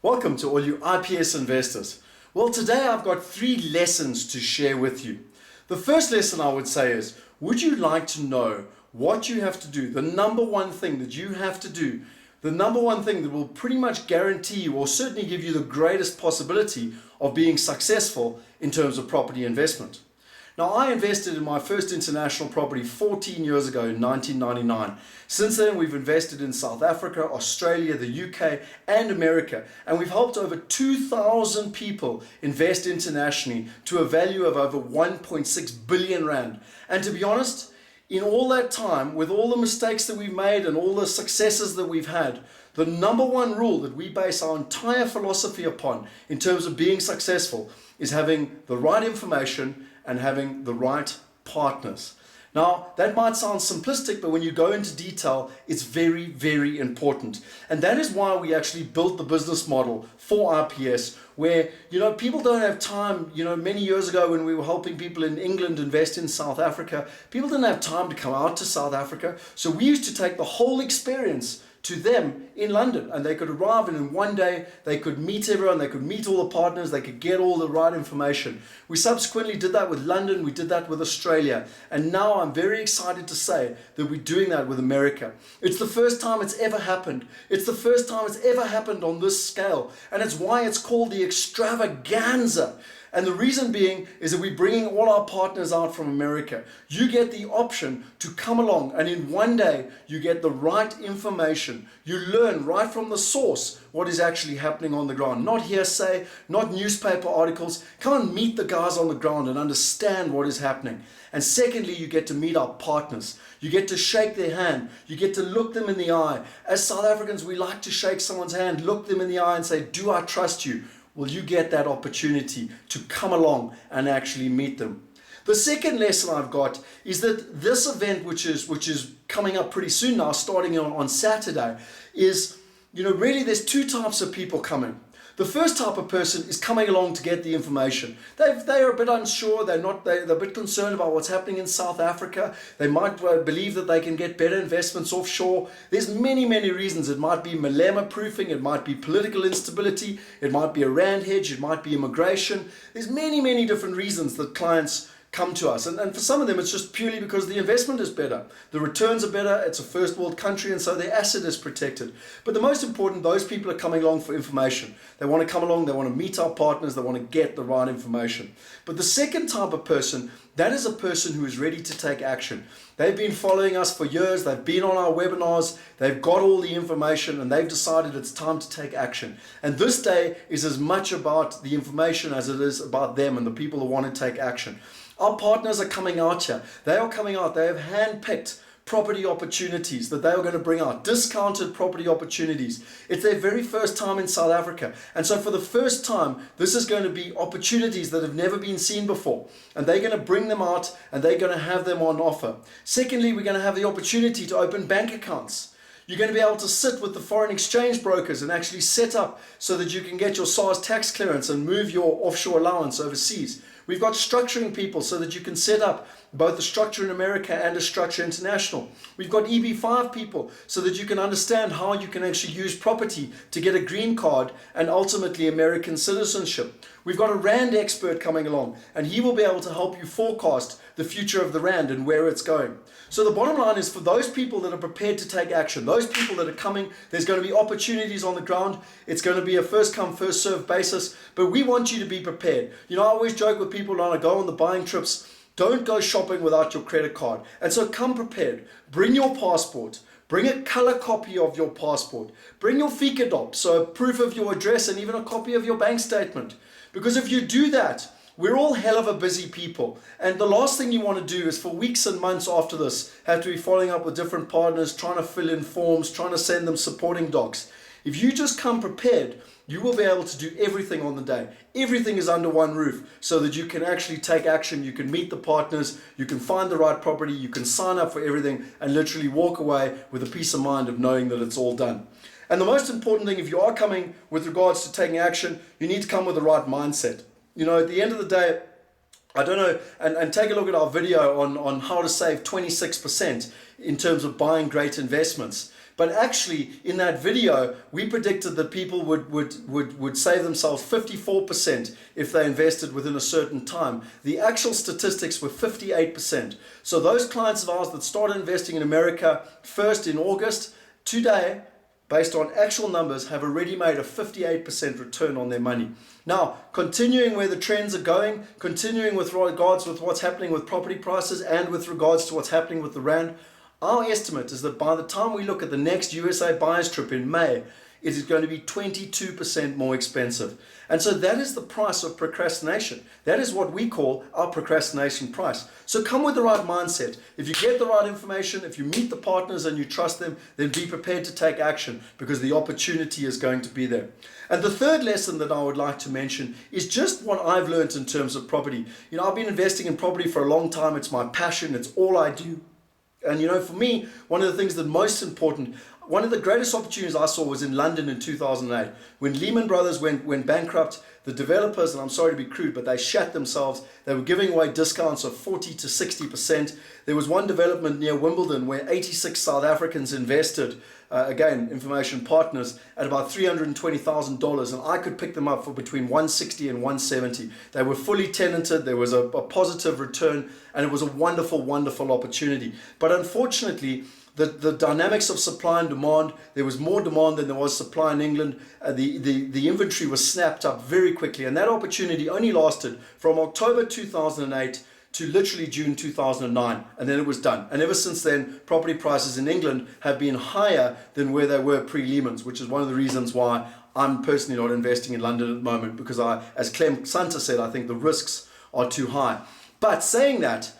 Welcome to all you IPS investors. Well, today I've got 3 lessons to share with you. The first lesson I would say is, would you like to know what you have to do? The number one thing that you have to do, the number one thing that will pretty much guarantee you or certainly give you the greatest possibility of being successful in terms of property investment. Now, I invested in my first international property 14 years ago in 1999. Since then, we've invested in South Africa, Australia, the UK, and America. And we've helped over 2,000 people invest internationally to a value of over 1.6 billion rand. And to be honest, in all that time, with all the mistakes that we've made and all the successes that we've had, the number one rule that we base our entire philosophy upon in terms of being successful is having the right information and having the right partners. Now, that might sound simplistic, but when you go into detail, it's very, very important. And that is why we actually built the business model for IPS, where, people don't have time. Many years ago when we were helping people in England invest in South Africa, people didn't have time to come out to South Africa. So we used to take the whole experience to them in London, and they could arrive and in one day they could meet everyone, they could meet all the partners, they could get all the right information. We subsequently did that with London, we did that with Australia, and now I'm very excited to say that we're doing that with America. It's the first time it's ever happened. It's the first time it's ever happened on this scale, and it's why it's called the extravaganza. And the reason being is that we're bringing all our partners out from America. You get the option to come along, and in one day you get the right information. You learn right from the source what is actually happening on the ground. Not hearsay, not newspaper articles. Come and meet the guys on the ground and understand what is happening. And secondly, you get to meet our partners. You get to shake their hand. You get to look them in the eye. As South Africans, we like to shake someone's hand, look them in the eye and say, "Do I trust you?" Well, you get that opportunity to come along and actually meet them. The second lesson I've got is that this event, which is coming up pretty soon now, starting on Saturday, is, really there's 2 types of people coming. The first type of person is coming along to get the information. They are a bit unsure, they're a bit concerned about what's happening in South Africa. They might believe that they can get better investments offshore. There's many, many reasons. It might be Malema proofing, it might be political instability, it might be a rand hedge, it might be immigration. There's many, many different reasons that clients come to us, and for some of them it's just purely because the investment is better, the returns are better, it's a first world country, and so their asset is protected. But the most important, those people are coming along for information. They want to come along, they want to meet our partners, they want to get the right information. But the second type of person, that is a person who is ready to take action. They've been following us for years, they've been on our webinars, they've got all the information, and they've decided it's time to take action. And this day is as much about the information as it is about them and the people who want to take action. Our partners are coming out here. They are coming out. They have hand-picked property opportunities that they are going to bring out, discounted property opportunities. It's their very first time in South Africa. And so for the first time, this is going to be opportunities that have never been seen before. And they're going to bring them out and they're going to have them on offer. Secondly, we're going to have the opportunity to open bank accounts. You're going to be able to sit with the foreign exchange brokers and actually set up so that you can get your SARS tax clearance and move your offshore allowance overseas. We've got structuring people so that you can set up both a structure in America and a structure international. We've got EB5 people so that you can understand how you can actually use property to get a green card and ultimately American citizenship. We've got a rand expert coming along, and he will be able to help you forecast the future of the rand and where it's going. So the bottom line is, for those people that are prepared to take action, those people that are coming, there's going to be opportunities on the ground. It's going to be a first come, first served basis, but we want you to be prepared. I always joke with people when I go on the buying trips, don't go shopping without your credit card. And so come prepared. Bring your passport. Bring a color copy of your passport. Bring your FICADOP, so a proof of your address and even a copy of your bank statement. Because if you do that, we're all hell of a busy people. And the last thing you want to do is for weeks and months after this, have to be following up with different partners, trying to fill in forms, trying to send them supporting docs. If you just come prepared, you will be able to do everything on the day. Everything is under one roof so that you can actually take action, you can meet the partners, you can find the right property, you can sign up for everything and literally walk away with a peace of mind of knowing that it's all done. And the most important thing, if you are coming with regards to taking action, you need to come with the right mindset. At the end of the day, I don't know, and take a look at our video on how to save 26% in terms of buying great investments. But actually, in that video, we predicted that people would save themselves 54% if they invested within a certain time. The actual statistics were 58%. So those clients of ours that started investing in America first in August, today, based on actual numbers, have already made a 58% return on their money. Now, continuing where the trends are going, continuing with regards with what's happening with property prices and with regards to what's happening with the Rand, our estimate is that by the time we look at the next USA buyers trip in May, it is going to be 22% more expensive. And so that is the price of procrastination. That is what we call our procrastination price. So come with the right mindset. If you get the right information, if you meet the partners and you trust them, then be prepared to take action because the opportunity is going to be there. And the third lesson that I would like to mention is just what I've learned in terms of property. You know, I've been investing in property for a long time. It's my passion. It's all I do. And you know, for me, one of the things that most important, one of the greatest opportunities I saw was in London in 2008. When Lehman Brothers went bankrupt, the developers, and I'm sorry to be crude, but they shat themselves. They were giving away discounts of 40 to 60%. There was one development near Wimbledon where 86 South Africans invested, again, information partners, at about $320,000, and I could pick them up for between 160 and 170. They were fully tenanted, there was a positive return, and it was a wonderful, wonderful opportunity. But unfortunately, the dynamics of supply and demand, there was more demand than there was supply in England. The inventory was snapped up very quickly, and that opportunity only lasted from October 2008 to literally June 2009, and then it was done. And ever since then, property prices in England have been higher than where they were pre-Lehman's, which is one of the reasons why I'm personally not investing in London at the moment, because as Clem Santa said, I think the risks are too high. But saying that,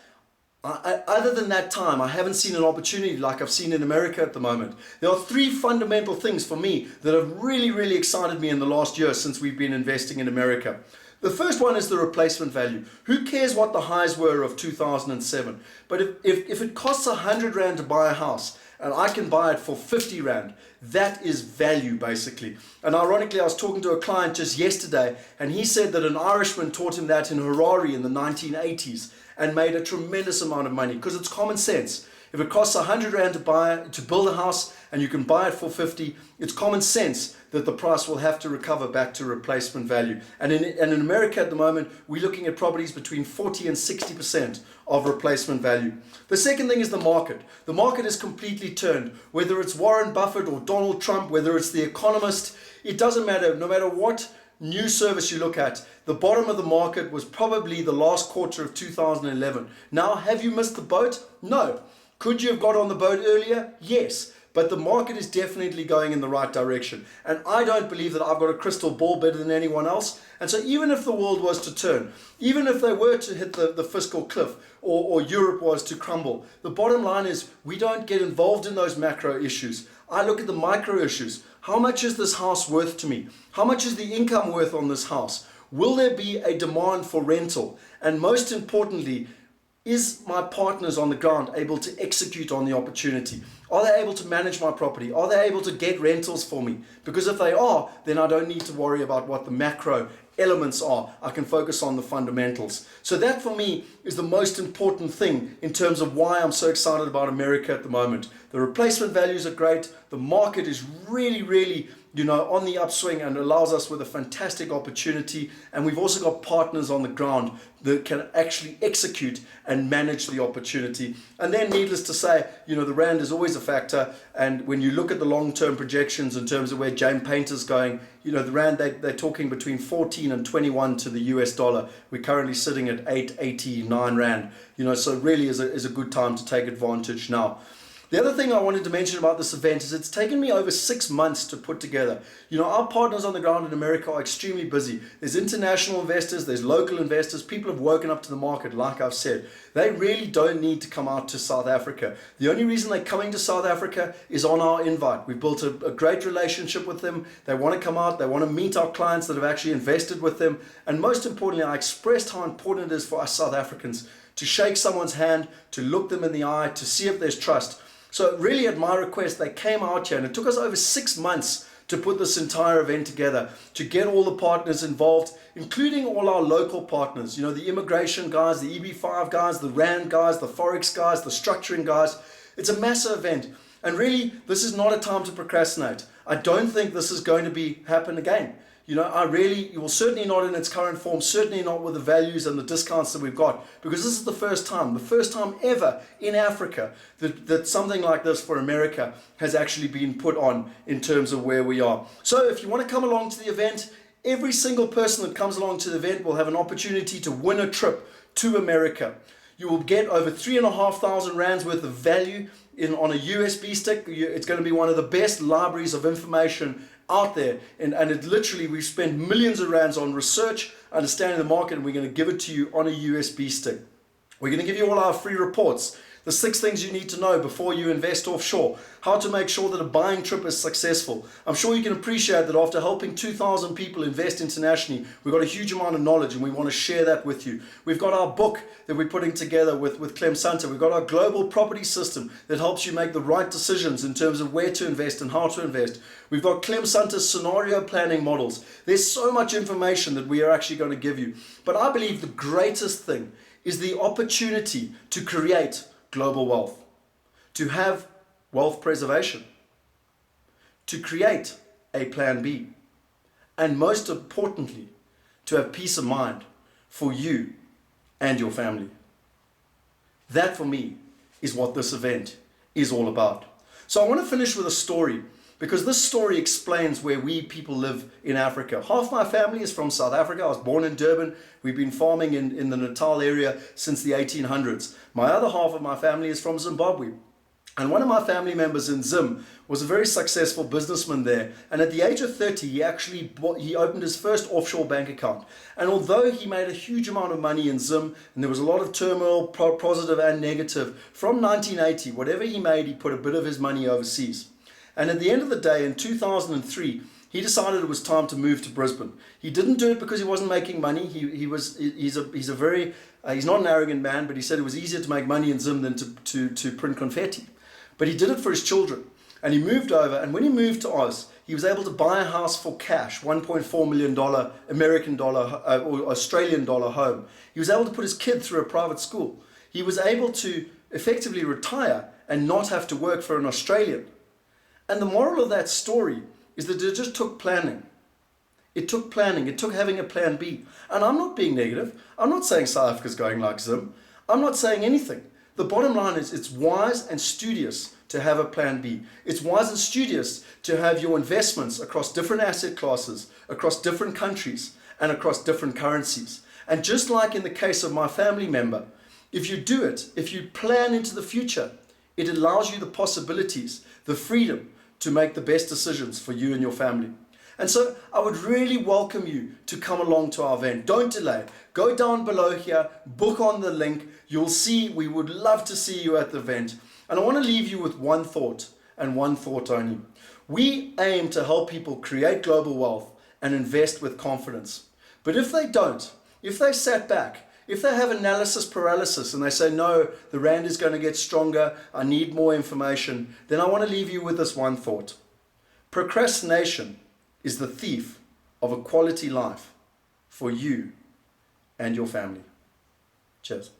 other than that time, I haven't seen an opportunity like I've seen in America at the moment. There are three fundamental things for me that have really, really excited me in the last year since we've been investing in America. The first one is the replacement value. Who cares what the highs were of 2007? But if it costs 100 Rand to buy a house and I can buy it for 50 Rand, that is value basically. And ironically, I was talking to a client just yesterday and he said that an Irishman taught him that in Harare in the 1980s and made a tremendous amount of money because it's common sense. If it costs 100 Rand to build a house and you can buy it for 50, it's common sense that the price will have to recover back to replacement value. And in America at the moment, we're looking at properties between 40 and 60% of replacement value. The second thing is the market. The market is completely turned. Whether it's Warren Buffett or Donald Trump, whether it's The Economist, it doesn't matter. No matter what news service you look at, the bottom of the market was probably the last quarter of 2011. Now, have you missed the boat? No. Could you have got on the boat earlier? Yes. But the market is definitely going in the right direction. And I don't believe that I've got a crystal ball better than anyone else. And so even if the world was to turn, even if they were to hit the fiscal cliff or Europe was to crumble, the bottom line is we don't get involved in those macro issues. I look at the micro issues. How much is this house worth to me? How much is the income worth on this house? Will there be a demand for rental? And most importantly, is my partners on the ground able to execute on the opportunity? Are they able to manage my property? Are they able to get rentals for me? Because if they are, then I don't need to worry about what the macro elements are. I can focus on the fundamentals. So that for me is the most important thing in terms of why I'm so excited about America at the moment. The replacement values are great. The market is really, really on the upswing and allows us with a fantastic opportunity. And we've also got partners on the ground that can actually execute and manage the opportunity. And then needless to say, the Rand is always a factor. And when you look at the long-term projections in terms of where James Painter's going, the Rand, they're talking between 14 and 21 to the US dollar. We're currently sitting at 8.89 Rand, so it really is a good time to take advantage now. The other thing I wanted to mention about this event is it's taken me over 6 months to put together. Our partners on the ground in America are extremely busy. There's international investors, there's local investors, people have woken up to the market, like I've said. They really don't need to come out to South Africa. The only reason they're coming to South Africa is on our invite. We've built a great relationship with them. They want to come out, they want to meet our clients that have actually invested with them. And most importantly, I expressed how important it is for us South Africans to shake someone's hand, to look them in the eye, to see if there's trust. So really at my request, they came out here and it took us over 6 months to put this entire event together, to get all the partners involved, including all our local partners, the immigration guys, the EB5 guys, the RAND guys, the Forex guys, the structuring guys. It's a massive event. And really, this is not a time to procrastinate. I don't think this is going to happen again. You know, well, certainly not in its current form, certainly not with the values and the discounts that we've got, because this is the first time ever in Africa that something like this for America has actually been put on in terms of where we are. So if you want to come along to the event, every single person that comes along to the event will have an opportunity to win a trip to America. You will get over 3,500 rands worth of value on a USB stick. It's going to be one of the best libraries of information out there, and it literally, we've spent millions of rands on research, understanding the market, and we're going to give it to you on a USB stick. We're going to give you all our free reports, the 6 things you need to know before you invest offshore, how to make sure that a buying trip is successful. I'm sure you can appreciate that after helping 2,000 people invest internationally, we've got a huge amount of knowledge and we want to share that with you. We've got our book that we're putting together with Clem Santa. We've got our global property system that helps you make the right decisions in terms of where to invest and how to invest. We've got Clem Santa's scenario planning models. There's so much information that we are actually going to give you. But I believe the greatest thing is the opportunity to create global wealth, to have wealth preservation, to create a plan B, and most importantly, to have peace of mind for you and your family. That for me is what this event is all about. So I want to finish with a story, because this story explains where we people live in Africa. Half my family is from South Africa. I was born in Durban. We've been farming in the Natal area since the 1800s. My other half of my family is from Zimbabwe. And one of my family members in Zim was a very successful businessman there. And at the age of 30, he opened his first offshore bank account. And although he made a huge amount of money in Zim, and there was a lot of turmoil, positive and negative, from 1980, whatever he made, he put a bit of his money overseas. And at the end of the day, in 2003, he decided it was time to move to Brisbane. He didn't do it because he wasn't making money. He's not an arrogant man, but he said it was easier to make money in Zim than to print confetti. But he did it for his children. And he moved over, and when he moved to Oz, he was able to buy a house for cash, $1.4 million American dollar or Australian dollar home. He was able to put his kid through a private school. He was able to effectively retire and not have to work for an Australian. And the moral of that story is that it just took planning. It took planning. It took having a plan B. And I'm not being negative. I'm not saying South Africa's going like Zim. I'm not saying anything. The bottom line is it's wise and studious to have a plan B. It's wise and studious to have your investments across different asset classes, across different countries, and across different currencies. And just like in the case of my family member, if you do it, if you plan into the future, it allows you the possibilities, the freedom to make the best decisions for you and your family. And so I would really welcome you to come along to our event. Don't delay. Go down below here, book on the link. You'll see, we would love to see you at the event. And I want to leave you with one thought, and one thought only. We aim to help people create global wealth and invest with confidence. But if they don't, if they sat back, if they have analysis paralysis and they say, no, the rand is going to get stronger, I need more information, then I want to leave you with this one thought. Procrastination is the thief of a quality life for you and your family. Cheers.